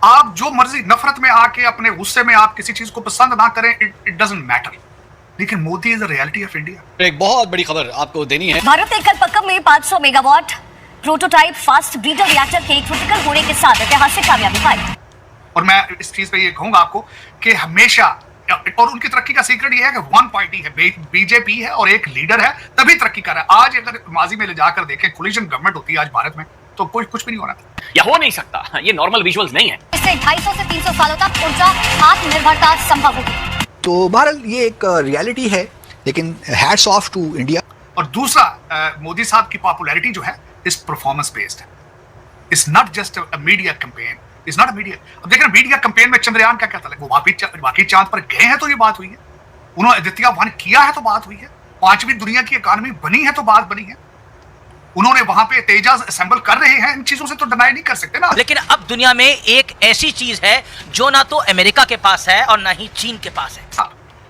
आप जो मर्जी नफरत में आके अपने गुस्से में आप किसी चीज को पसंद ना करें, इट डजंट मैटर, लेकिन Modi is the reality of India. एक बहुत बड़ी खबर आपको देनी है। भारत ने कलपक्कम में 500 megawatt prototype fast breeder reactor के क्रिटिकल होने के साथ ऐतिहासिक कामयाबी पाई। और मैं इस चीज पे ये कहूंगा आपको कि हमेशा, और उनकी तरक्की का सीक्रेट ये है कि वन पार्टी है, बीजेपी है और एक लीडर है, तभी तरक्की कर रहा है। आज अगर माजी में ले जाकर देखें, कोलिशन गवर्नमेंट होती है आज भारत में, तो कोई कुछ भी नहीं होना था। या हो नहीं सकता, ये नॉर्मल विजुअल्स नहीं है। इससे 250 से 300 सालों तक ऊर्जा आत्मनिर्भरता संभव होगी। तो बहरहाल ये एक रियलिटी है, लेकिन हैट्स ऑफ टू इंडिया। और दूसरा, मोदी साहब की पॉपुलैरिटी जो है इस परफॉर्मेंस बेस्ड है, it's not just a media campaign, it's not a media. अब देखें मीडिया कैंपेन में चंद्रयान का क्या था, वो वाकई चांद पर गए हैं तो ये बात हुई है, उन्होंने आदित्य वन किया है तो बात हुई है, 5वीं दुनिया की इकॉनमी बनी है तो बात बनी है, उन्होंने वहां पे तेजाज असेंबल कर रहे हैं, इन चीजों से तो डिनाई नहीं कर सकते ना। लेकिन अब दुनिया में एक ऐसी चीज है जो ना तो अमेरिका के पास है और ना ही चीन के पास है।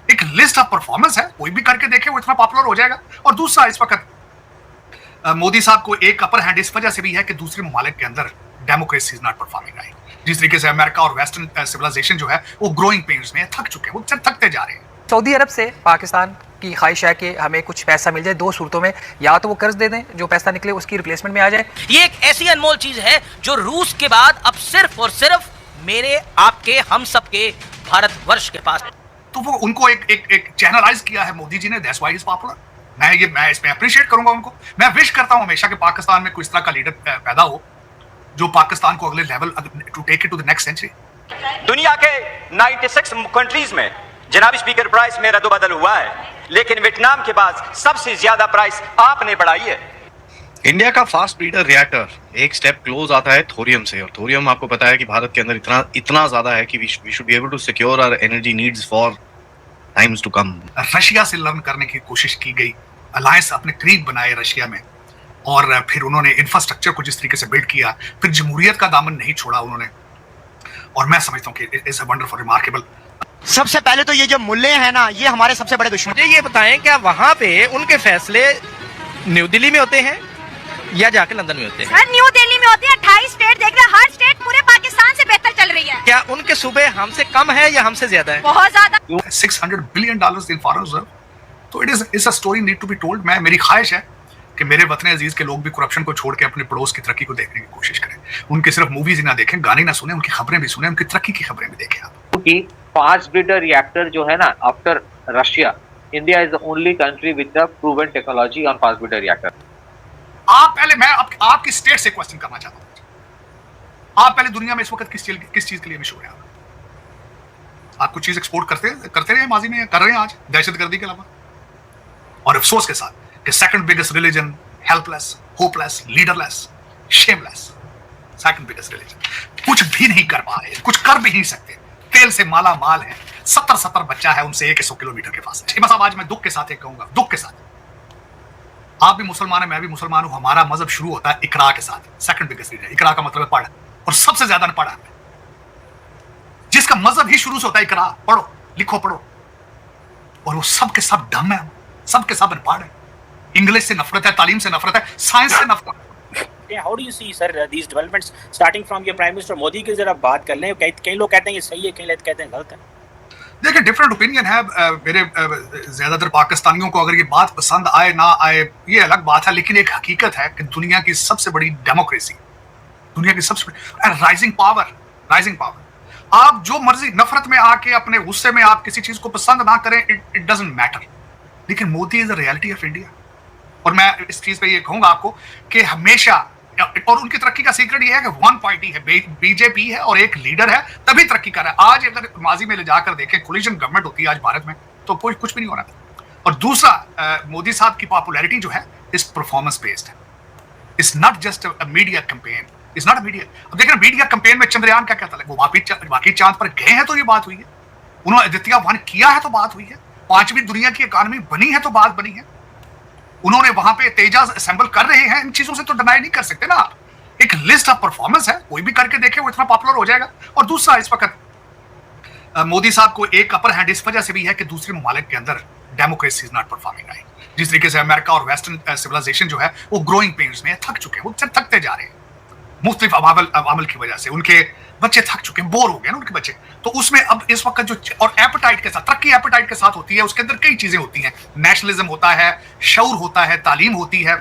एक लिस्ट ऑफ परफॉर्मेंस है, कोई भी करके देखे वो इतना पॉपुलर हो जाएगा। और दूसरा, इस वक्त मोदी साहब को एक अपर हैंड इस वजह से भी है कि दूसरे ममालिक के अंदर democracy is not performing right. जिस तरीके से अमेरिका और वेस्टर्न सिविलाइजेशन जो है वो ग्रोइंग पेन्स में थक चुके हैं, वो थकते जा रहे हैं। सऊदी अरब से पाकिस्तान की ख्वाहिश है कि हमें कुछ पैसा मिल जाए, दो सूरतों में, या तो वो कर्ज दे दें, जो पैसा निकले उसकी रिप्लेसमेंट में आ जाए। ये एक ऐसी अनमोल चीज है जो रूस के बाद अब सिर्फ और सिर्फ मेरे, आपके, हम सब के भारतवर्ष के पास। तो वो उनको एक चैनलाइज किया है मोदी जी ने, दैट्स व्हाई इज पॉपुलर। मैं इसमें अप्रिशिएट करूंगा उनको। मैं विश करता हूं हमेशा कि पाकिस्तान में कोई इस तरह का लीडर पैदा हो जो पाकिस्तान को अगले level to take it to the next century. दुनिया के 96 कंट्रीज में जनाब स्पीकर प्राइस में रद्दोबदल हुआ है, लेकिन वियतनाम के बाद सबसे ज्यादा प्राइस आपने बढ़ाई है। इंडिया का फास्ट ब्रीडर रिएक्टर एक स्टेप क्लोज आता है थोरियम से, और थोरियम आपको पता है कि भारत के अंदर इतना ज्यादा है कि we should be able to secure our energy needs for times to come. Russia से लर्न करने की कोशिश की गई, अलायंस अपने करीब बनाए रशिया में, और फिर उन्होंने इंफ्रास्ट्रक्चर को जिस तरीके से बिल्ड किया, फिर जमहूरियत का दामन नहीं छोड़ा उन्होंने, और मैं समझता हूँ कि इट्स अ वंडरफुल रिमार्केबल। सबसे पहले तो ये जो मुल्ले हैं ना, ये हमारे सबसे बड़े दुश्मन। मुझे ये बताएं, क्या वहाँ पे उनके फैसले न्यू दिल्ली में होते हैं या जाके लंदन में होते हैं? सर, न्यू दिल्ली में होते हैं। 28 स्टेट देख रहे हैं, हर स्टेट पूरे पाकिस्तान से बेहतर चल रही है। क्या उनके सूबे हमसे कम है या हमसे ज्यादा है? बहुत ज्यादा। $600 बिलियन इन फॉरेन रिजर्व, तो it's a story need to be told. मेरी ख्वाहिश है कि मेरे वतन अजीज के लोग भी करप्शन को छोड़ के अपने पड़ोस की तरक्की को देखने की कोशिश करें। उनके सिर्फ मूवीज ही ना देखें, गाने ना सुने, उनकी खबरें भी सुने, उनकी तरक्की की खबरें भी देखें आप। क्योंकि फास्ट ब्रीडर रिएक्टर जो है ना, after Russia, India is the only country with the proven technology on fast breeder reactor. आप पहले, मैं आपकी स्टेट से क्वेश्चन करना चाहता हूं, आप पहले दुनिया में इस वक्त किस चीज के लिए मशहूर है? आप कुछ चीज एक्सपोर्ट करते रहे माजी में, कर रहे हैं आज, दहशतगर्दी के अलावा, और अफसोस के साथ कि second biggest religion, helpless, hopeless, leaderless, shameless, second biggest religion, कुछ भी नहीं कर पा रहे, कुछ कर भी नहीं सकते, तेल से माला माल है, 70 बच्चा है उनसे 100 किलोमीटर के पास है। बस अब आज मैं दुख के साथ एक कहूंगा, दुख के साथ, आप भी मुसलमान है, मैं भी मुसलमान हूं, हमारा मजहब शुरू होता है इकरा के साथ, सेकंड बिगेस्ट रीजन। इकरा का मतलब है पढ़, और सबसे ज्यादा पढ़ा है जिसका मजहब ही शुरू से होता है इकरा, पढ़ो लिखो पढ़ो, और वो सब के सब डम है, सब के सब अनपढ़ है, इंग्लिश से नफरत है, तालीम से नफरत है, साइंस से नफरत है। How do you see sir these developments starting from your prime minister Modi की? जरा बात कर लें, कई लोग कहते हैं ये सही है, कई लोग कहते हैं गलत है। देखिए, डिफरेंट ओपिनियन है। मेरे ज्यादातर पाकिस्तानियों को अगर ये बात पसंद आए ना आए ये अलग बात है, लेकिन एक हकीकत है कि दुनिया की सबसे बड़ी डेमोक्रेसी, दुनिया की सबसे बड़ी राइजिंग पावर, आप जो मर्जी नफरत में आके अपने गुस्से में आप किसी चीज को पसंद ना करें, इट डजंट मैटर, लेकिन Modi is the reality of India. और मैं इस चीज पे ये कहूंगा आपको कि हमेशा, और उनकी तरक्की का सीक्रेट ये है कि वन पार्टी है, बीजेपी है और एक लीडर है, तभी तरक्की कर रहा है। आज अगर माजी में ले जाकर देखें, कोलिशन गवर्नमेंट होती है आज भारत में, तो कोई कुछ भी नहीं होना था। और दूसरा, मोदी साहब की पॉपुलैरिटी जो है इस परफॉर्मेंस बेस्ड है, it's not just a media campaign, it's not a media. अब देखें मीडिया कैंपेन में चंद्रयान का क्या था, वो वाकई चांद पर गए हैं तो ये बात हुई है, उन्होंने आदित्य वन किया है तो बात हुई है, 5वीं दुनिया की इकॉनमी बनी है तो बात बनी है, उन्होंने वहां पे तेजाज असेंबल कर रहे हैं, इन चीजों से तो डिनाई नहीं कर सकते ना। एक लिस्ट ऑफ परफॉर्मेंस है, कोई भी करके देखे वो इतना पॉपुलर हो जाएगा। और दूसरा, इस वक्त मोदी साहब को एक अपर हैंड इस वजह से भी है कि दूसरे ममालिक के अंदर democracy is not performing right. जिस तरीके से अमेरिका और वेस्टर्न सिविलाइजेशन जो है वो ग्रोइंग पेन्स में थक चुके हैं, वो थकते जा रहे हैं। मुख्तलिफ अवामल की वजह से उनके बच्चे थक चुके हैं, बोर हो गए ना उनके बच्चे। तो उसमें अब इस वक्त जो और एपेटाइट के साथ, तरक्की एपेटाइट के साथ होती है, उसके अंदर कई चीजें होती हैं, नेशनलिज्म होता है, शऊर होता है, तालीम होती है,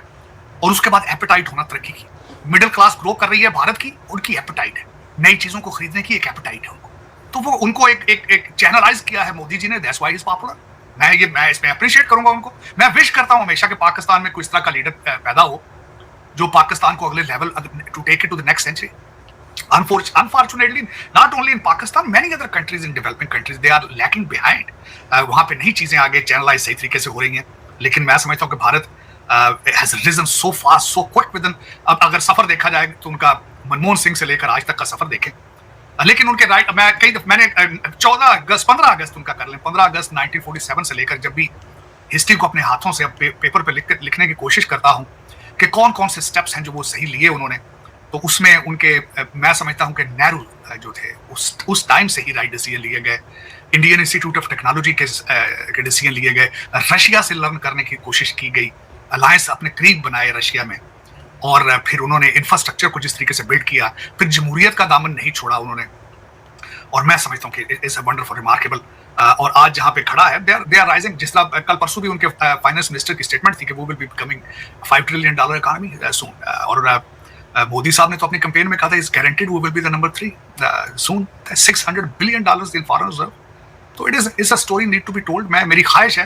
और उसके बाद एपेटाइट होना तरक्की की। मिडिल क्लास ग्रो कर रही है भारत की, उनकी एपेटाइट है, नई चीजों को खरीदने की एक एपेटाइट है उनको। तो वो उनको एक चैनलाइज किया है मोदी जी ने, that's why he is popular. मैं इसमें अप्रिशिएट करूंगा उनको। मैं विश करता हूं हमेशा कि पाकिस्तान में कोई इस तरह का लीडर पैदा हो जो पाकिस्तान को अगले level to take it to the next century. Unfortunately, not only in Pakistan, many other countries in developing countries, they are lacking behind. वहाँ पे नहीं चीजें आगे चैनलाइज सही तरीके से हो रही हैं, लेकिन मैं समझता हूँ कि Bharat has risen so fast, so quick within। अब अगर सफर देखा जाए तो उनका मनमोहन सिंह से लेकर आज तक का सफर देखें, लेकिन उनके राइट मैंने 15 अगस्त उनका कर लें, 15 अगस्त 1947 से लेकर जब भी हिस्ट्री को अपने हाथों से पेपर पे लिखने की कोशिश करता हूँ कि कौन कौन से स्टेप्स हैं जो वो सही लिए उन्होंने, तो उसमें उनके मैं समझता हूं कि नेहरू जो थे उस टाइम से ही राइट डिसीजन लिए गए। इंडियन इंस्टीट्यूट ऑफ टेक्नोलॉजी के डिसीजन लिए गए, रशिया से लर्न करने की कोशिश की गई, अलायंस अपने करीब बनाए रशिया में, और फिर उन्होंने इंफ्रास्ट्रक्चर को जिस तरीके से बिल्ड किया, फिर जमहूरियत का दामन नहीं छोड़ा उन्होंने, और मैं समझता हूँ कि इट्स अ वंडरफुल रिमार्केबल। और आज जहाँ पे खड़ा है दे आर राइजिंग। जिस तरह कल परसों भी उनके फाइनेंस मिनिस्टर की स्टेटमेंट थी कि वो will be becoming $5 trillion economy soon, और मोदी साहब ने तो अपनी कैंपेन में कहा था is guaranteed we will be the number 3 soon, $600 billion in foreign reserve. तो it's a story need to be told. मेरी ख्वाहिश है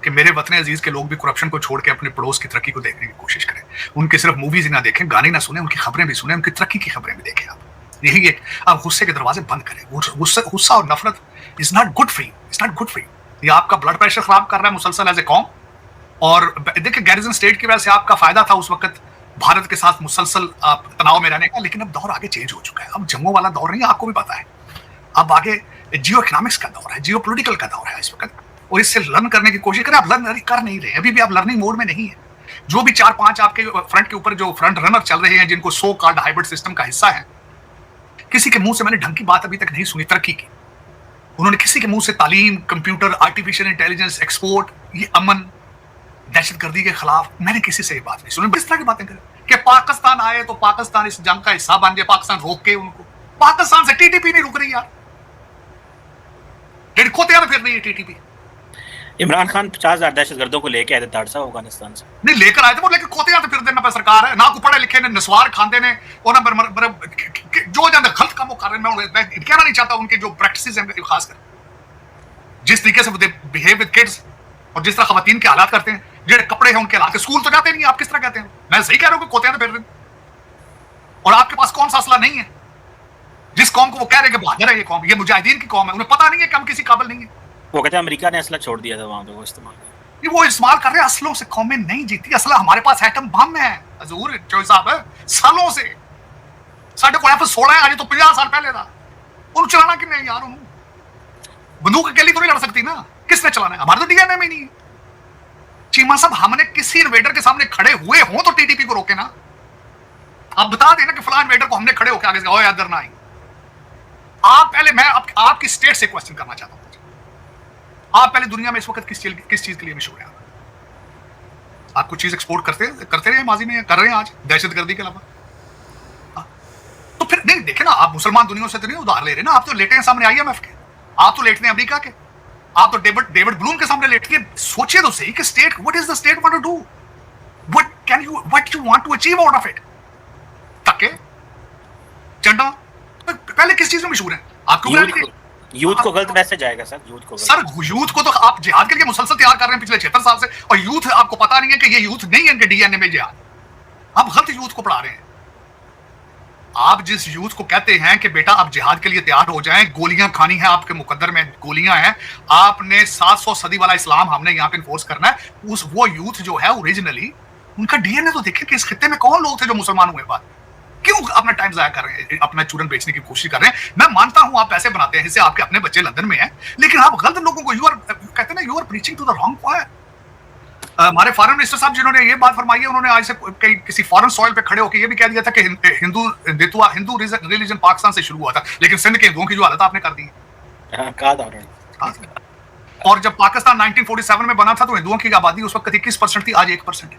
कि मेरे वतन अजीज के लोग भी करप्शन को छोड़ के अपने पड़ोस की तरक्की को देखने की कोशिश करें। उनके सिर्फ मूवीज ही ना देखें, गाने ना सुने, उनकी खबरें भी सुने, उनकी तरक्की की खबरें भी देखें। आप यही एक आप गुस्से के दरवाजे बंद करें। गुस्सा और नफरत is not good for you, it's not good for you. ये आपका ब्लड प्रेशर खराब कर रहा है मुसलसल एज ए कौम। और देखिए गैरिजन स्टेट की वजह से आपका फायदा था उस वक्त भारत के साथ मुसलसल तनाव में रहने का, लेकिन अब दौर आगे चेंज हो चुका है। अब जम्मू वाला दौर नहीं है, आपको भी पता है। अब आगे जियो इकोनॉमिक्स का दौर है, जियो पोलिटिकल का दौर है इस वक्त, और इससे लर्न करने की कोशिश करें। आप लर्न कर नहीं रहे, अभी भी आप लर्निंग मोड में नहीं है। जो भी 4-5 आपके फ्रंट के ऊपर जो फ्रंट रनर चल रहे हैं, जिनको सो कॉल्ड हाइब्रिड सिस्टम का हिस्सा है, किसी के मुंह से मैंने ढंग की बात अभी तक नहीं सुनी तरक्की की। उन्होंने किसी के मुंह से तालीम, कंप्यूटर, आर्टिफिशियल इंटेलिजेंस, एक्सपोर्ट, ये अमन, दहशतगर्दी के खिलाफ मैंने किसी से ये बात नहीं सुनी। इस तरह की बातें करें कि पाकिस्तान आए तो पाकिस्तान इस जंग का हिस्सा बन जाए, पाकिस्तान रोक के उनको। पाकिस्तान से टीटीपी नहीं रुक रही यार, खोते फिर रही है टीटीपी। इमरान खान 50,000 दहशतगर्दों को लेके आए थे ताड़ साहब अफगानिस्तान से, नहीं लेकर आए थे वो, लेकिन खोते फिर देना पे सरकार है ना, को पढ़े लिखे ने नस्वार खांदे ने, और जो ज्यादा गलत काम वो कर रहे हैं। मैं कहना नहीं चाहता उनके जो प्रैक्टिसेस हैं, खासकर जिस तरीके से वो बिहेव विद किड्स और जिस तरह खवातीन के हालात करते हैं, जो कपड़े हैं उनके हालात, स्कूल तो जाते नहीं, आप किस तरह कहते हैं? मैं सही कह रहा हूँ कि खोते फिर रहे, और आपके पास कौन सा असला नहीं है? जिस कौम को वो कह रहे हैं कि बहादुर है ये कौम, ये मुजाहिदीन की कौम है, उन्हें पता नहीं है कि हम किसी काबिल नहीं है। वो कहते हैं अमेरिका ने असला छोड़ दिया था वहां पे, वो इस्तेमाल वो इस्तेमाल कर रहे हैं। असलों से कौमें नहीं जीती, असला हमारे पास एटम बम है हजूर चौधरी साहब, सालों से। साढ़े को F-16 है, आज तो 50 साल पहले था। उन्हें चलाना कि नहीं यार, बंदूक अकेली तो नहीं लड़ सकती ना, किसने चलाना है? हमारे तो डीएनए में नहीं है। चीमा साहब, हमने किसी इन्वेडर के सामने खड़े हुए हो तो टीटीपी को रोके ना। आप बता देना कि फलां इन्वेडर को हमने खड़े होकर आगे से याद ना आई। आप पहले, मैं आपकी स्टेट से क्वेश्चन करना चाहता हूं, आप पहले दुनिया में इस वक्त किस चीज के लिए मशहूर है? आप कुछ चीज एक्सपोर्ट करते रहे माजी में, कर रहे हैं आज दहशतगर्दी के अलावा। तो फिर नहीं देखे ना, आप मुसलमान दुनिया से तो नहीं उधार ले रहे ना। आप तो लेटे हैं सामने IMF के, आप तो लेटते हैं अमेरिका के, आप तो डेविड ब्लूम के सामने लेट के। सोचिए तो सही कि state, what is the state want to do, what you want to achieve out of it. तके झंडा पहले किस चीज में मशहूर है? आपको यूथ को गलत मैसेज आएगा सर, यूथ को तो आप जिहाद के लिए मुसलसल तैयार कर रहे हैं पिछले 76 साल से, और यूथ आपको पता नहीं है कि ये यूथ नहीं है इनके डीएनए में जिहाद। आप गलत यूथ को पढ़ा रहे हैं। आप जिस यूथ को कहते हैं कि बेटा आप जिहाद के लिए तैयार हो जाएं, गोलियां खानी है, आपके मुकद्दर में गोलियां हैं, आपने 700 सदी वाला इस्लाम हमने यहाँ पे इन्फोर्स करना है, वो यूथ जो है ओरिजिनली उनका डीएनए तो देखें कि इस खित्ते में कौन लोग थे जो मुसलमान हुए बाद। क्यों अपना टाइम जाया कर रहे हैं, अपना चूरन बेचने की कोशिश कर रहे हैं? मैं मानता हूं आप पैसे बनाते हैं, इससे आपके अपने बच्चे लंदन में हैं, लेकिन आप गलत लोगों को कहते हैं ना, you are preaching to the wrong choir. हमारे फॉरेन मिनिस्टर साहब जिन्होंने ये बात फरमाई है, उन्होंने आज से किसी फॉरेन सॉइल पे खड़े होकर ये भी कह दिया था कि हिंदू रिलीजन पाकिस्तान से शुरू हुआ था, लेकिन सिंध के हिंदुओं की जो हालत आपने कर दी है। और जब पाकिस्तान 1947 में बना था तो हिंदुओं की आबादी उस वक्त 21% थी, आज 1% है।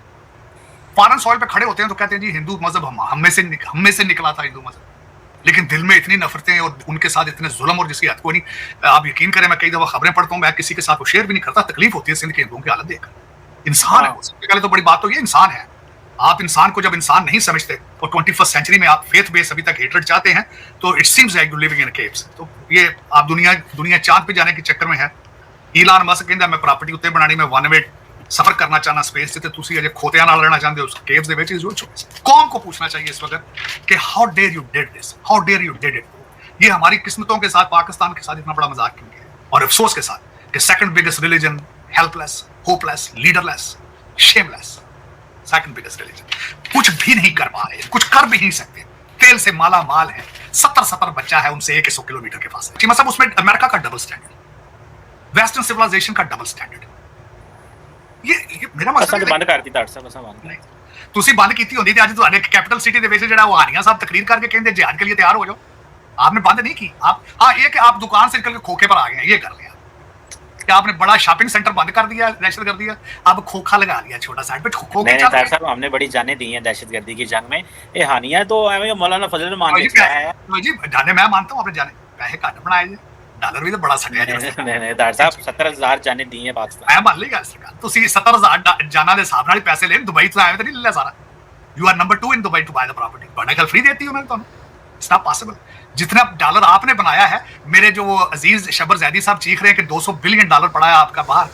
फॉरेन सॉइल पे खड़े होते हैं तो कहते हैं जी हिंदू मजहब हम में से निकला था हिंदू मजहब, लेकिन दिल में इतनी नफरतें और उनके साथ इतने जुल्म और जिसकी हद को नहीं। आप यकीन करें, मैं कई दफा खबरें पढ़ता हूँ, मैं किसी के साथ वो शेयर भी नहीं करता, तकलीफ होती है सिंध के हिंदुओं की हालत देखकर। इंसान है वो, सबसे पहले तो बड़ी बात तो ये इंसान है। आप इंसान को जब इंसान नहीं समझते और 21st सेंचुरी में आप फेथ बेस अभी तक हेटरेड चाहते हैं, तो it seems like you living in caves. तो ये आप दुनिया चांद पे जाने के चक्कर में है। ईलान मस्क कहता मैं प्रॉपर्टी उत्ते बनानी, मैं वन वे सफर करना चाहना स्पेस से, तुसी अजे खोतियां नाल रहना चाहते हो उस caves they which. Is your choice. कौम को पूछना चाहिए इस वक्त कि how dare you did this, how dare you did it. ये हमारी किस्मतों के साथ, पाकिस्तान के साथ इतना बड़ा मजाक क्यों किया, और अफसोस के साथ कि second biggest religion, helpless, hopeless, leaderless, shameless, second biggest religion, कुछ भी नहीं कर पा रहे, कुछ कर भी नहीं सकते। तेल से माला माल है, 70 बच्चा है उनसे 100 किलोमीटर के पास है। मतलब उसमें अमेरिका का डबल स्टैंडर्ड, वेस्टर्न सिविलाइजेशन का डबल स्टैंडर्ड। ये मेरा मकसद बंद करती डॉक्टर साहब, असा बंद नहीं ਤੁਸੀਂ ਬੰਦ ਕੀਤੀ ਹੁੰਦੀ ਤੇ ਅੱਜ ਤੁਹਾਡੇ कैपिटल सिटी ਦੇ ਵਿੱਚ ਜਿਹੜਾ ਉਹ हानिया साहब तकरीर करके कहते जिहाद के लिए तैयार हो जाओ। आपने बंद नहीं की। आप हाँ, ये कि आप दुकान से निकल के खोखे पर आ गए, ये कर लिया कि आपने बड़ा शॉपिंग सेंटर बंद कर दिया, दहशत कर दिया, अब खोखा लगा लिया छोटा साइड पे खोखे। नहीं डॉक्टर साहब, हमने बड़ी जानें दी हैं दहशतगर्दी की जंग में। ये हानिया तो मौलाना फजल रहमान ने किया है। जी जाने मैं मानता हूँ, आपने जाने पैसे घट बनाए जी, डॉलर भी तो बड़ा सटिया। नहीं डॉक्टर साहब, 70,000 जाने दी हैं पाकिस्तान। मैं मान ली गल सरकार, ਤੁਸੀਂ 70,000 ਜਾਨਾਂ ਦੇ ਹਿਸਾਬ ਨਾਲ ਹੀ ਪੈਸੇ ਲੈਣ। ਦੁਬਈ ਤੋਂ ਐਵੇਂ ਤਾਂ ਨਹੀਂ ਲੈ ਸਾਰਾ। You are number 2 in Dubai to buy the property. ਤੁਹਾਡਾ ਗੱਲ फ्री देती हूँ मैं ਤੁਹਾਨੂੰ। It's not possible. जितना डॉलर आपने बनाया है, मेरे जो वो अजीज शबर जैदी साहब चीख रहे हैं कि 200 बिलियन डॉलर पड़ा है आपका बाहर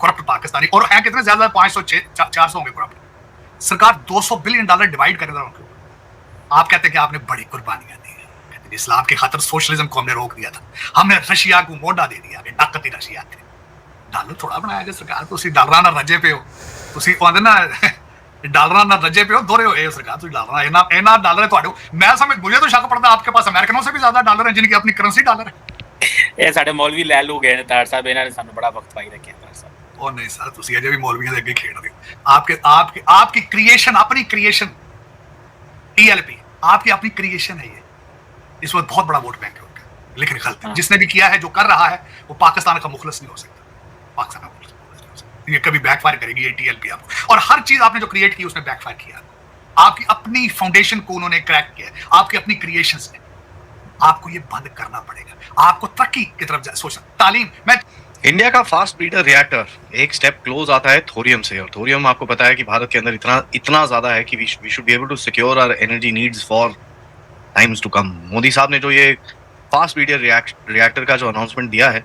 करप्ट पाकिस्तानी, और है कितने ज्यादा, 500 400 होंगे करप्ट। सरकार 200 बिलियन डॉलर डिवाइड करे उनके ऊपर। आप कहते हैं कि आपने बड़ी कुर्बानियां दी है, कहते हैं इस्लाम की खातिर सोशलिज्म को हमने रोक दिया था, हमने रशिया को मोड़ा दे दिया, ताकत ही रशिया थे। डॉलर थोड़ा बनाया जी सरकार, तुसी डॉलरां नाल रजे पे हो, तुसी कहंदे ना डॉलरां नाल रजे पे हो, दोहरे हो सरकार। तुसी डॉलर इना डॉलर है ਤੁਹਾਡੇ। मैं समझ, मुझे तो शक पड़ता आपके पास अमेरिकनों से भी ज्यादा डॉलर है जिनकी अपनी करेंसी डॉलर है। ये साडे मौलवी ले लू गए ने तार साहब, इन्हां ने सानू बड़ा वक्त पाई रखे तार साहब। ओ नहीं सर, तुसी अजे भी मौलवियों दे अगे खेड रहे हो। आपकी क्रिएशन, अपनी क्रिएशन टीएलपी आपकी अपनी क्रिएशन है। ये इस वक्त बहुत बड़ा वोट बैंक है उनका, लेकिन गलत है। जिसने भी किया है, जो कर रहा है, वो पाकिस्तान का मुखलिस नहीं हो सकता। पाकिस्तान का मुखलिस नहीं हो सकता। ये कभी बैकफायर करेगी ये टीएलपी आपको। और हर चीज आपने जो क्रिएट की उसने बैकफायर किया। आपकी अपनी फाउंडेशन को उन्होंने क्रैक किया, आपकी अपनी क्रिएशंस ने। आपको ये बंद करना पड़ेगा। आपको तरक्की की तरफ सोचना, तालीम। मैं इंडिया का फास्ट ब्रीडर रिएक्टर एक स्टेप क्लोज आता है थोरियम से, और थोरियम आपको पता है कि भारत के अंदर इतना ज्यादा है कि we should be able to secure our energy needs for times to come. Modi साहब ने जो ये फास्ट ब्रीडर रिएक्टर का जो अनाउंसमेंट दिया है,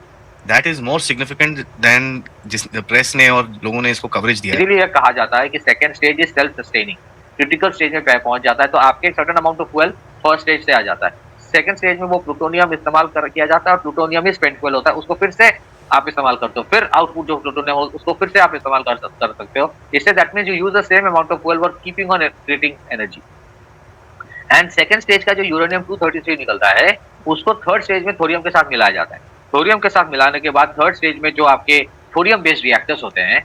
that is more significant then जिस प्रेस ने और लोगों ने इसको कवरेज दिया है। इसलिए कहा जाता है कि second stage is self sustaining. Critical stage में पहुंच जाता है तो आपके एक certain amount of fuel first stage से आ जाता है। सेकंड स्टेज में वो प्लूटोनियम इस्तेमाल किया जाता है, और प्लूटोनियम ही स्पेंट फ्यूल होता है, उसको फिर से आप इस्तेमाल करते हो। फिर आउटपुट जो प्लूटोनियम हो उसको फिर से आप इस्तेमाल कर सकते हो। इससे that means you use the same amount of fuel for keeping on creating energy. And second stage का जो यूरेनियम 233 निकलता है, उसको थर्ड स्टेज में थोरियम के साथ मिलाया जाता है। थोरियम के साथ मिलाने के बाद थर्ड स्टेज में जो आपके थोरियम बेस्ड रिएक्टर्स होते हैं,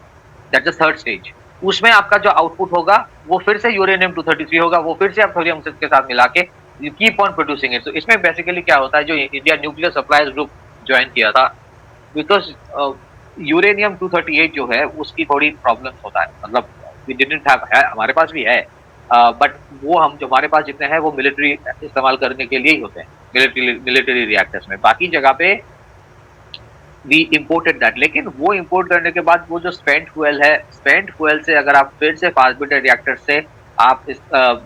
दैट इज थर्ड स्टेज, उसमें आपका जो आउटपुट होगा वो फिर से यूरेनियम 233 होगा, वो फिर से आप थोरियम के साथ मिला के कीप ऑन प्रोड्यूसिंग इट। तो इसमें बेसिकली क्या होता है, जो India nuclear supplies group join किया था, बिकॉज यूरेनियम 238 जो है उसकी थोड़ी प्रॉब्लम्स होता है, मतलब वी डिडंट हैव, है हमारे पास भी है, बट वो हम जो हमारे पास जितने हैं वो मिलिट्री इस्तेमाल करने के लिए ही होते हैं, मिलिट्री रिएक्टर्स में। बाकी जगह पे वी इम्पोर्टेड दैट। लेकिन वो इम्पोर्ट करने के बाद वो जो स्पेंट फ्यूल है, स्पेंट फ्यूल से अगर आप फिर से फास्ट ब्रीडर रिएक्टर से आप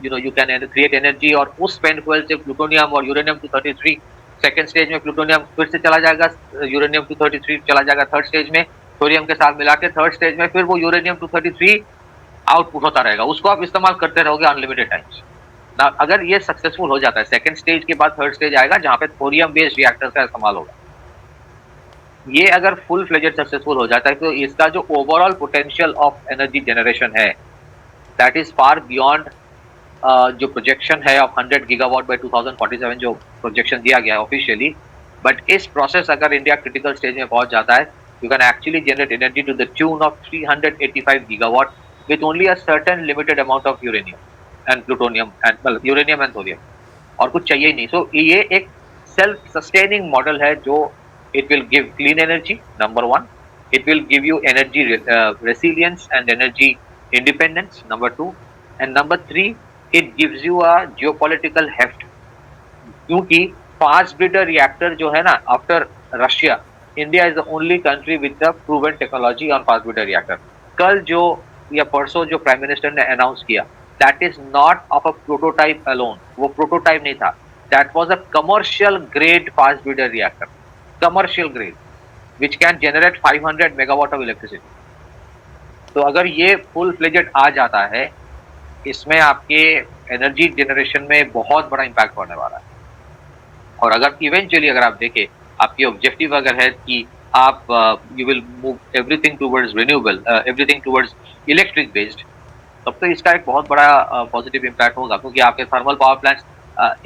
यू कैन क्रिएट एनर्जी, और उस स्पेंट फ्यूल से प्लूटोनियम और यूरेनियम 233 सेकेंड स्टेज में प्लूटोनियम फिर से चला जाएगा, यूरेनियम 233 चला जाएगा थर्ड स्टेज में, थोरियम के साथ मिला के थर्ड स्टेज में फिर वो यूरेनियम 233 आउटपुट होता रहेगा, उसको आप इस्तेमाल करते रहोगे अनलिमिटेड टाइम्स। अगर ये सक्सेसफुल हो जाता है, सेकंड स्टेज के बाद थर्ड स्टेज आएगा जहां पे थोरियम बेस्ड रिएक्टर्स का इस्तेमाल होगा। ये अगर फुल फ्लेजेड सक्सेसफुल हो जाता है तो इसका जो overall potential of energy generation है, दैट इज फार बियॉन्ड जो प्रोजेक्शन है ऑफ 100 गीगावाट बाय 2047 जो प्रोजेक्शन दिया गया है ऑफिशियली। बट इस प्रोसेस अगर इंडिया क्रिटिकल स्टेज में पहुंच जाता है, you can actually generate energy to the tune of 385 gigawatt with only a certain limited amount of uranium and plutonium and uranium and thorium, और कुछ चाहिए ही नहीं। So ये एक self sustaining model है जो it will give clean energy, number one, it will give you energy resilience and energy independence, number 2, and number 3, it gives you a geopolitical heft. क्योंकि fast breeder reactor जो है ना, after Russia, India is the only country with the proven technology on fast breeder reactor. कल जो या परसों जो prime minister ने अनाउंस किया, that is not of a prototype alone. वो प्रोटोटाइप नहीं था, that was a commercial grade fast breeder reactor, commercial grade, which can generate 500 megawatt of electricity. तो अगर ये फुल फ्लेजेड आ जाता है, इसमें आपके एनर्जी जनरेशन में बहुत बड़ा इम्पैक्ट होने वाला है. और अगर इवेंचुअली अगर आप देखें, आपकी ऑब्जेक्टिव अगर है कि आप you will move everything towards renewable, everything towards electric based, तब तो इसका एक बहुत बड़ा पॉजिटिव इम्पैक्ट होगा. क्योंकि आपके थर्मल पावर प्लांट्स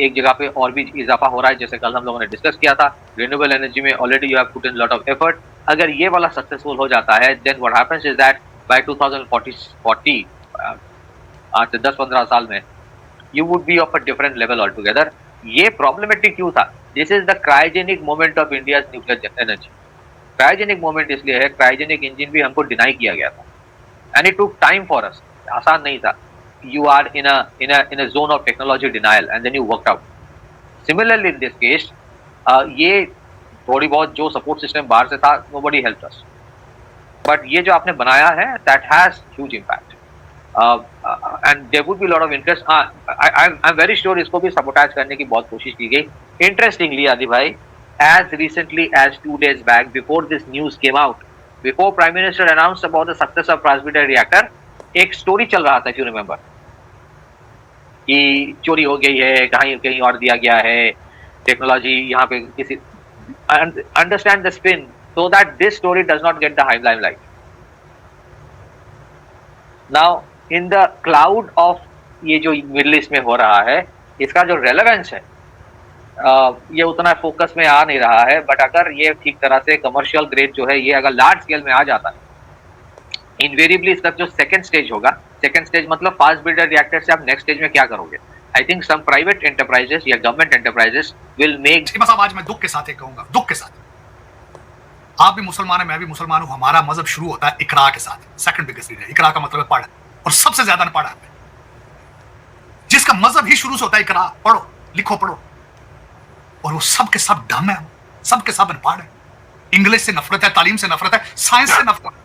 एक जगह पे और भी इजाफा हो रहा है, जैसे कल हम लोगों ने डिस्कस किया था. रिन्यूएबल एनर्जी में already you have put in lot of effort. अगर ये वाला सक्सेसफुल हो जाता है, then what happens is that by 2040 आज से 10-15 साल में you would be of a different level all together. ये प्रॉब्लमेटिक क्यों था? This is the cryogenic moment of India's nuclear energy. Cryogenic moment इसलिए है, क्रायोजेनिक इंजन भी हमको डिनाई किया गया था, and it took time for us. आसान नहीं था. You are in a zone of technology denial and then you worked out. Similarly in this case, ये थोड़ी बहुत जो सपोर्ट सिस्टम बाहर से था, नोबडी हेल्प्ड अस, बट ये जो आपने बनाया है, that has huge impact. And there would be lot of interest. I am very sure इसको भी सबोटाइज करने की बहुत कोशिश की गई. इंटरेस्टिंगली आदि भाई, as recently as 2 days back, before this news came out, before Prime Minister announced about the success of fast breeder reactor, एक स्टोरी चल रहा था, if you remember, कि चोरी हो गई है, कहीं और दिया गया है, टेक्नोलॉजी यहाँ पे किसी. Understand the spin so that this story does not get the limelight. Now, in the cloud of ये जो मिडिल ईस्ट में हो रहा है, इसका जो रेलेवेंस है, ये उतना फोकस में आ नहीं रहा है. बट अगर ये ठीक तरह से कमर्शियल ग्रेड जो है, ये अगर लार्ज स्केल में आ जाता है, इनवेरिएबली इसका जो सेकंड स्टेज होगा, सेकंड स्टेज मतलब फास्ट ब्रीडर रिएक्टर से आप नेक्स्ट स्टेज में क्या करोगे? I think some private enterprises या गवर्नमेंट एंटरप्राइजेस विल मेक. आज मैं दुख के साथ कहूंगा, दुख के साथ, आप भी मुसलमान है, मैं भी मुसलमान हूं. हमारा मजहब शुरू होता है इकरा के साथ. सेकंड बिगेस्ट रीजन, इकरा का मतलब है पढ़, और सबसे ज्यादा पढ़ा है जिसका मजहब ही शुरू से होता है इकरा, पढ़ो लिखो पढ़ो. और वो सब के सब डम है, सब के सब अनपढ़ है. इंग्लिश से नफरत है, तालीम से नफरत है, साइंस से नफरत है.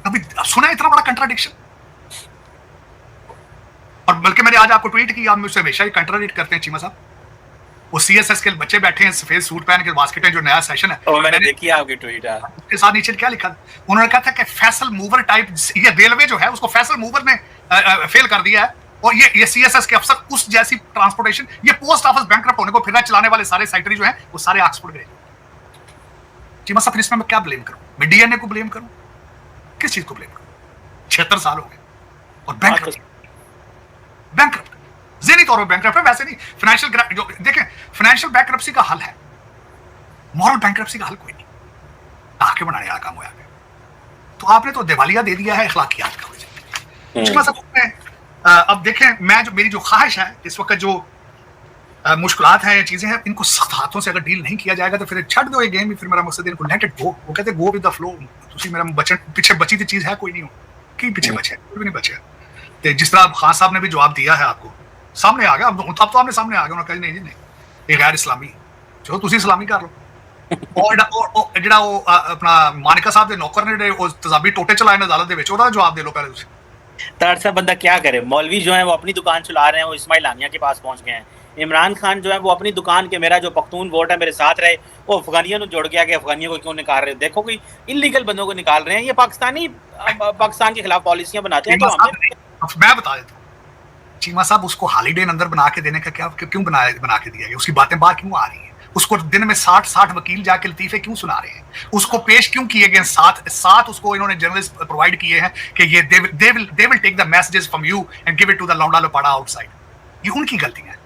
कभी सुना है इतना बड़ा कंट्राडिक्शन? और बल्कि मैंने आज आपको ट्वीट की, आप मुझसे हमेशा ही कंट्राडिक्ट करते हैं चीमा साहब. वो सीएसएस के बच्चे बैठे हैं सफेद सूट पहन के, बास्केट में जो नया सेशन है, मैंने देखी आपकी ट्वीट. उसके साथ नीचे क्या लिखा? उन्होंने कहा था कि फैसल मूवर टाइप, ये रेलवे जो है उसको फैसल मूवर ने फेल कर दिया है, और ये सीएसएस के अफसर उस जैसी ट्रांसपोर्टेशन, ये पोस्ट ऑफिस बैंकक्रप्ट होने को फिर चलाने वाले सारे सेक्रेटरी जो हैं वो सारे ऑक्सफोर्ड गए. जी मतलब इसमें मैं क्या ब्लेम करूं? मैं डीएनए को ब्लेम करूं? किस चीज को ब्लेम करूं? 76 साल हो गए और बैंकक्रप्ट ज़हनी तौर पर बैंकक्रप्ट है, वैसे नहीं. फाइनेंशियल जो देखें, फाइनेंशियल बैंकक्रप्सी का हल है, मॉरल बैंकक्रप्सी का हल कोई नहीं. ताके बनाने वाला काम हुआ है. तो आपने तो दिवालिया दे दिया है अखलाकियात का. अब देखें, मेरी जो ख्वाहिश है इस वक्त, जो मुश्किलात हैं, चीजें हैं, इनको सख्त हाथों से अगर डील नहीं किया जाएगा तो फिर छड़ दो ये गेम. फिर मेरा मकसद इनको लेट इट गो. वो कहते गो विद द फ्लो. मेरा पीछे बची थी चीज है कोई नहीं हो कि पीछे बचे, कोई भी नहीं बचे. तो जिस तरह खान साहब ने भी जवाब दिया है, आपको सामने आ गया. अब तो आपने सामने आ गया. उन्होंने कहा नहीं ये गैर इस्लामी, चलो तुसी इस्लामी कर लो. और ਜਿਹੜਾ ਉਹ ਆਪਣਾ ਮਾਨਿਕਾ ਸਾਹਿਬ ਦੇ ਨੌਕਰ ਨੇ ਉਹ ਤਜ਼ਾਬੀ ਟੋਟੇ ਚਲਾਏ ਨੇ ਅਦਾਲਤ ਦੇ ਵਿੱਚ, ਉਹਦਾ ਜਵਾਬ ਦੇ ਲਓ ਪਹਿਲੇ ਤੁਸੀਂ. तारसा बंदा क्या करे? मौलवी जो है वो अपनी दुकान चला रहे हैं, वो इस्माइल हानिया के पास पहुंच गए हैं. इमरान खान जो है वो अपनी दुकान के, मेरा जो पख्तून वोट है मेरे साथ रहे, वो अफगानियों को जोड़ गया कि अफगानियों को क्यों निकाल रहे. देखो कोई इलीगल बंदों को निकाल रहे हैं. ये पाकिस्तान के खिलाफ पॉलिसियां बनाते हैं. तो मैं बता देता हूँ चीमा साहब, उसको हॉलीडे अंदर बना के देने का क्या क्यों बना के दिया गया? उसकी बातें बाहर क्यों आ रही है? उसको दिन में 60 वकील जाके लतीफे क्यों सुना रहे हैं? उसको पेश क्यों किए गए? सात उसको इन्होंने जर्नलिस्ट प्रोवाइड किए हैं कि ये they will take the messages from you and give it to the लौंडा लोपाड़ा आउटसाइड. ये उनकी गलती है.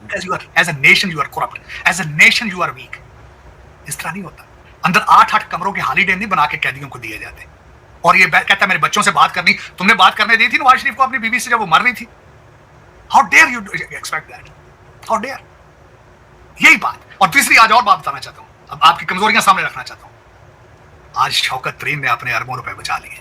Because you are, as a nation you are corrupt, as a nation you are weak. इस तरह नहीं होता. अंदर 8 कमरों के हॉलीडे नहीं बना के कैदियों को दिए जाते. और ये कहता है मेरे बच्चों से बात करनी. तुमने बात करने दी थी नवाज शरीफ को अपनी बीवी से जब वो मर रही थी? How dare you expect that? How dare? यही बात. और तीसरी आज और बात बताना चाहता हूं, अब आपकी कमजोरियां सामने रखना चाहता हूं. आज शौकत तरीन ने अपने अरबों रुपए बचा लिए.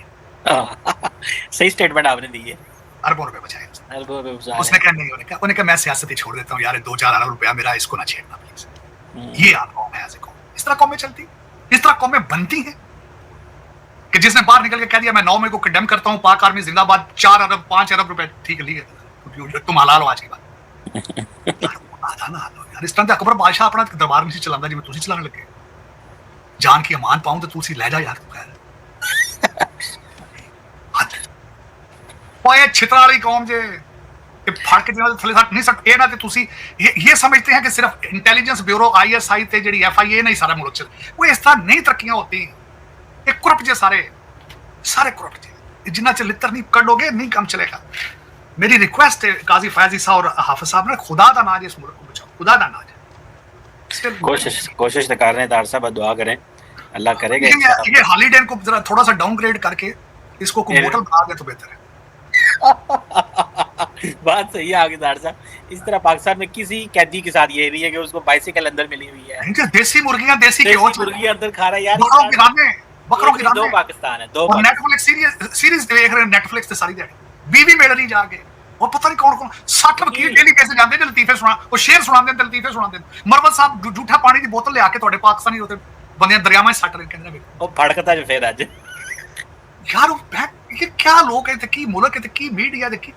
सही स्टेटमेंट आपने दी है। अरबों रुपए बचाए अरबों रुपए बचा उसने कहा नहीं, उन्होंने कहा मैं सियासत ही छोड़ देता हूँ यार, 2-4 अरब रुपया मेरा, इसको ना छेड़ना प्लीज। ये आप कौम है, ऐसे कौम, इस तरह कौमें चलती, इस तरह कौमें बनती हैं कि जिसने बाहर निकल के कह दिया मैं 9 मई को कंडेम करता हूँ, पाक आर्मी जिंदाबाद, 4 अरब 5 अरब रुपए, ठीक है तुम हलाल हो आज की बात। यार इस तरह अकबर बादशाह अपना दरबार नहीं चलाता जिਵੇਂ ਤੁਸੀਂ चलाने लगे, जान की अमान पाऊं तो तुसी ले जा यार, तू खैर ओए छितरा वाली कौम जे कि फड़ के जिन्हां थले सट नहीं सकते ना, ते तुसी ये समझते हैं कि सिर्फ इंटेलिजेंस ब्यूरो ISI ते जेडी FIA नहीं सारा मुल्क चल, वो इस तरह नहीं तरक्कियां होती, ये करप्ट जे सारे करप्ट जे, जिन्ना च लित्तर नहीं कढोगे नहीं काम चलेगा। मेरी रिक्वेस्ट है काजी फैजी साहब और हाफिज साहब ने, खुदा दा नाज इस मुल्क को बचाओ, खुदा दा नाज। कोशिश तो कर रहे हैं दार साहब, दुआ करें अल्लाह करेगा। ये हॉलीडे को जरा थोड़ा सा डाउनग्रेड करके इसको कोई होटल बना दे तो बेहतर है। बात सही है आगे दार साहब, इस तरह पाकिस्तान में किसी कैदी के साथ ये नहीं है कि उसको बाइसिकल अंदर मिली हुई है, देसी मुर्गियां देसी मुर्गी अंदर खा रहा है यार, बकरों की दो पाकिस्तान है, दो नेटफ्लिक्स सीरीज देख रहे हैं नेटफ्लिक्स ते सारी दिहाड़ी 20 मिल रही जाके, और पता नहीं कौन 60 वकील डेली कैसे जाते हैं लतीफे सुना, वो शेर सुनाते हैं, लतीफे सुनाते हैं। मरवत साहब झूठा पानी की बोतल ले आके थोड़े पाकिस्तानी होते बंदे दरियावां सट रहे कहंदे वो फड़कता जो फिर आज यार ये क्या लोग है ते की मुल्क है ते की मीडिया ते की।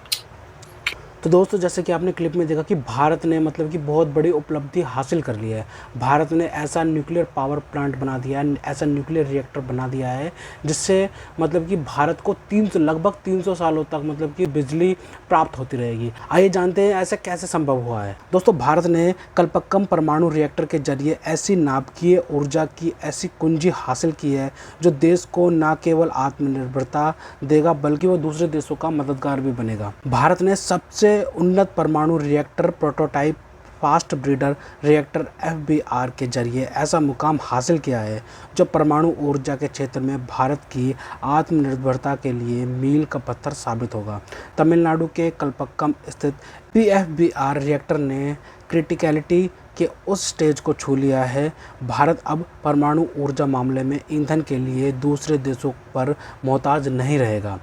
तो दोस्तों जैसे कि आपने क्लिप में देखा कि भारत ने मतलब कि बहुत बड़ी उपलब्धि हासिल कर ली है। भारत ने ऐसा न्यूक्लियर पावर प्लांट बना दिया है, ऐसा न्यूक्लियर रिएक्टर बना दिया है जिससे मतलब कि भारत को लगभग 300 सालों तक मतलब कि बिजली प्राप्त होती रहेगी। आइए जानते हैं ऐसा कैसे संभव हुआ है। दोस्तों भारत ने कल्पक्कम परमाणु रिएक्टर के जरिए ऐसी नाभिकीय ऊर्जा की ऐसी कुंजी हासिल की है जो देश को न केवल आत्मनिर्भरता देगा बल्कि वो दूसरे देशों का मददगार भी बनेगा। भारत ने सबसे उन्नत परमाणु reactor prototype fast breeder reactor FBR के जरिए ऐसा मुकाम हासिल किया है जो परमाणु ऊर्जा के क्षेत्र में भारत की आत्मनिर्भरता के लिए मील का पत्थर साबित होगा। तमिलनाडु के कल्पक्कम स्थित PFBR रिएक्टर ने क्रिटिकलिटी के उस स्टेज को छू लिया है। भारत अब परमाणु ऊर्जा मामले में ईंधन के लिए दूसरे देशों पर मोहताज नहीं रहेगा।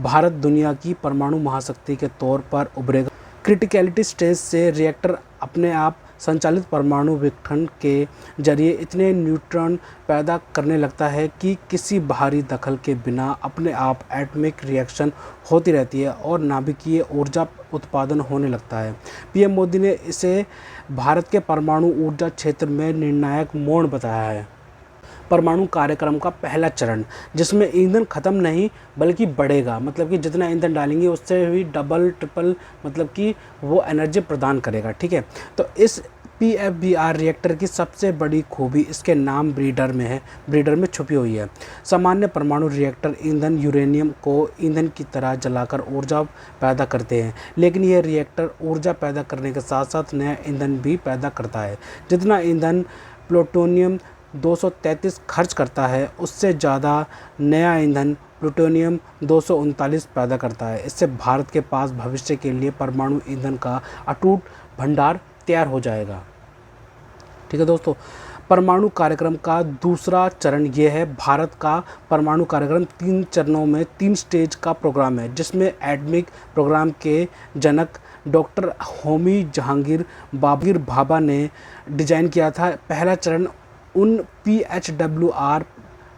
भारत दुनिया की परमाणु महाशक्ति के तौर पर उभरेगा। क्रिटिकलिटी स्टेज से रिएक्टर अपने आप संचालित परमाणु विघटन के जरिए इतने न्यूट्रॉन पैदा करने लगता है कि किसी बाहरी दखल के बिना अपने आप एटॉमिक रिएक्शन होती रहती है और नाभिकीय ऊर्जा उत्पादन होने लगता है। PM मोदी ने इसे भारत के परमाणु ऊर्जा क्षेत्र में निर्णायक मोड़ बताया है। परमाणु कार्यक्रम का पहला चरण जिसमें ईंधन खत्म नहीं बल्कि बढ़ेगा, मतलब कि जितना ईंधन डालेंगे उससे भी डबल ट्रिपल मतलब कि वो एनर्जी प्रदान करेगा। ठीक है, तो इस PFBR रिएक्टर की सबसे बड़ी खूबी इसके नाम ब्रीडर में है, ब्रीडर में छुपी हुई है। सामान्य परमाणु रिएक्टर ईंधन यूरेनियम को ईंधन की तरह जलाकर ऊर्जा पैदा करते हैं, लेकिन यह रिएक्टर ऊर्जा पैदा करने के साथ साथ नया ईंधन भी पैदा करता है। जितना ईंधन प्लूटोनियम 233 खर्च करता है उससे ज़्यादा नया ईंधन प्लूटोनियम 239 पैदा करता है। इससे भारत के पास भविष्य के लिए परमाणु ईंधन का अटूट भंडार तैयार हो जाएगा। ठीक है दोस्तों, परमाणु कार्यक्रम का दूसरा चरण ये है। भारत का परमाणु कार्यक्रम 3 चरणों में 3 स्टेज का प्रोग्राम है जिसमें एटॉमिक प्रोग्राम के जनक डॉक्टर होमी जहांगीर भाभा ने डिजाइन किया था। पहला चरण उन PHWR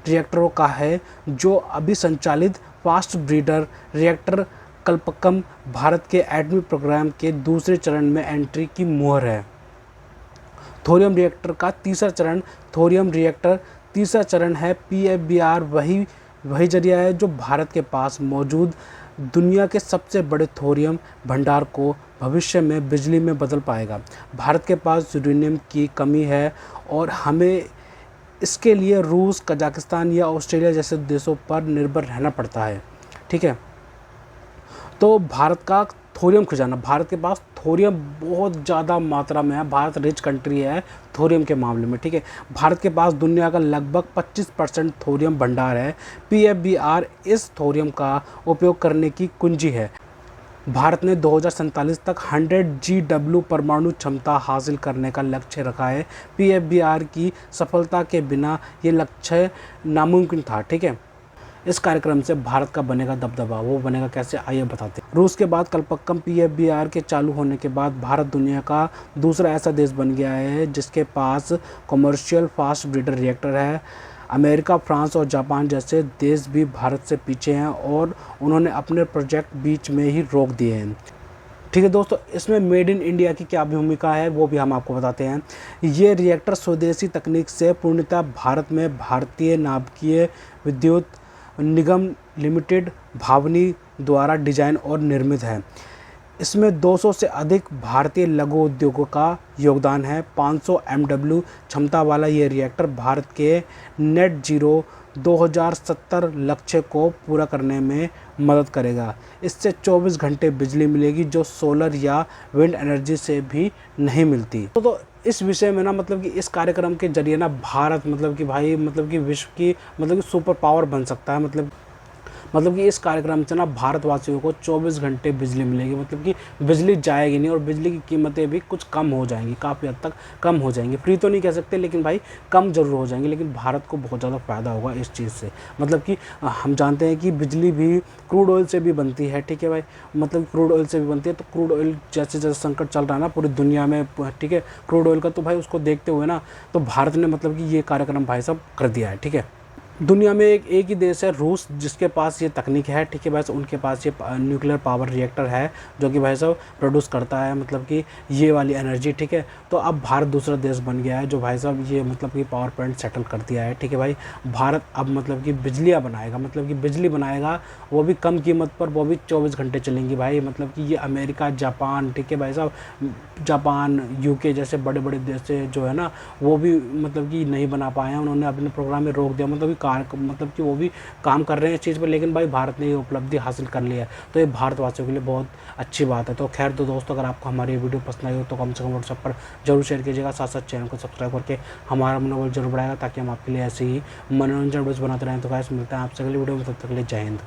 रिएक्टरों का है जो अभी संचालित fast breeder reactor Kalpakkam Bharat के एटॉमिक प्रोग्राम के दूसरे चरण में एंट्री की मुहर है। थोरियम रिएक्टर का तीसरा चरण थोरियम रिएक्टर तीसरा चरण है। PFBR वही जरिया है जो भारत के पास मौजूद दुनिया के सबसे बड़े थोरियम भंडार को भविष्य में बिजली में बदल पाएगा। भारत के पास यूरेनियम की कमी है और हमें इसके लिए रूस, कजाकिस्तान या ऑस्ट्रेलिया जैसे देशों पर निर्भर रहना पड़ता है। ठीक है, तो भारत का थोरियम खजाना, भारत के पास थोरियम बहुत ज़्यादा मात्रा में है। भारत रिच कंट्री है थोरियम के मामले में। ठीक है, भारत के पास दुनिया का लगभग 25% थोरियम भंडार है। PFBR इस थोरियम का उपयोग करने की कुंजी है। भारत ने 2047 तक 100 GW परमाणु क्षमता हासिल करने का लक्ष्य रखा है। PFBR की सफलता के बिना ये लक्ष्य नामुमकिन था। ठीक है, इस कार्यक्रम से भारत का बनेगा दबदबा। वो बनेगा कैसे, आइए बताते हैं। रूस के बाद कलपक्कम PFBR के चालू होने के बाद भारत दुनिया का दूसरा ऐसा देश बन गया है जिसके पास कमर्शियल फास्ट ब्रीडर रिएक्टर है। अमेरिका, फ्रांस और जापान जैसे देश भी भारत से पीछे हैं और उन्होंने अपने प्रोजेक्ट बीच में ही रोक दिए हैं। ठीक है दोस्तों, इसमें मेड इन इंडिया की क्या भूमिका है वो भी हम आपको बताते हैं। ये रिएक्टर स्वदेशी तकनीक से पूर्णतः भारत में भारतीय नाभिकीय विद्युत निगम लिमिटेड भावनी द्वारा डिजाइन और निर्मित है। इसमें 200 से अधिक भारतीय लघु उद्योगों का योगदान है। 500 MW क्षमता वाला ये रिएक्टर भारत के नेट जीरो 2070 लक्ष्य को पूरा करने में मदद करेगा। इससे 24 घंटे बिजली मिलेगी जो सोलर या विंड एनर्जी से भी नहीं मिलती। तो इस विषय में ना मतलब कि इस कार्यक्रम के जरिए ना भारत मतलब कि भाई मतलब कि विश्व की मतलब कि सुपर पावर बन सकता है। मतलब कि इस कार्यक्रम से ना भारतवासियों को 24 घंटे बिजली मिलेगी। मतलब कि बिजली जाएगी नहीं और बिजली की कीमतें भी कुछ कम हो जाएंगी, काफ़ी हद तक कम हो जाएंगी। फ्री तो नहीं कह सकते लेकिन भाई कम ज़रूर हो जाएंगी। लेकिन भारत को बहुत ज़्यादा फ़ायदा होगा इस चीज़ से। मतलब कि हम जानते हैं कि बिजली भी क्रूड ऑयल से भी बनती है। ठीक है भाई, मतलब क्रूड ऑयल से भी बनती है। तो क्रूड ऑयल जैसे जैसे संकट चल रहा है ना पूरी दुनिया में, ठीक है, क्रूड ऑयल का, तो भाई उसको देखते हुए ना तो भारत ने मतलब कि ये कार्यक्रम भाई साहब कर दिया है। ठीक है, दुनिया में एक ही देश है रूस जिसके पास ये तकनीक है। ठीक है भाई, उनके पास ये न्यूक्लियर पावर रिएक्टर है जो कि भाई साहब प्रोड्यूस करता है मतलब कि ये वाली एनर्जी। ठीक है, तो अब भारत दूसरा देश बन गया है जो भाई साहब ये मतलब कि पावर प्लांट सेटल कर दिया है। ठीक है भाई, भारत अब मतलब कि बिजलियाँ बनाएगा, मतलब कि बिजली बनाएगा वो भी कम कीमत पर, वो भी 24 घंटे चलेंगी भाई। मतलब कि ये अमेरिका, जापान, ठीक है भाई साहब, जापान, UK जैसे बड़े बड़े देश से जो है ना वो भी मतलब कि नहीं बना पाए हैं। उन्होंने अपने प्रोग्राम में रोक दिया। मतलब कि वो भी काम कर रहे हैं इस चीज़ पर, लेकिन भाई भारत ने ये उपलब्धि हासिल कर लिया है तो ये भारतवासियों के लिए बहुत अच्छी बात है। तो खैर तो दोस्तों, अगर आपको हमारी वीडियो पसंद आई हो तो कम से कम व्हाट्सएप पर जरूर शेयर कीजिएगा। साथ साथ चैनल को सब्सक्राइब करके हमारा मनोबल जरूर बढ़ाएगा ताकि हम आपके लिए ऐसे ही मनोरंजन वीडियोस बनाते रहें। तो गाइस मिलते हैं आपसे अगली वीडियो में, तब तक के लिए जय हिंद।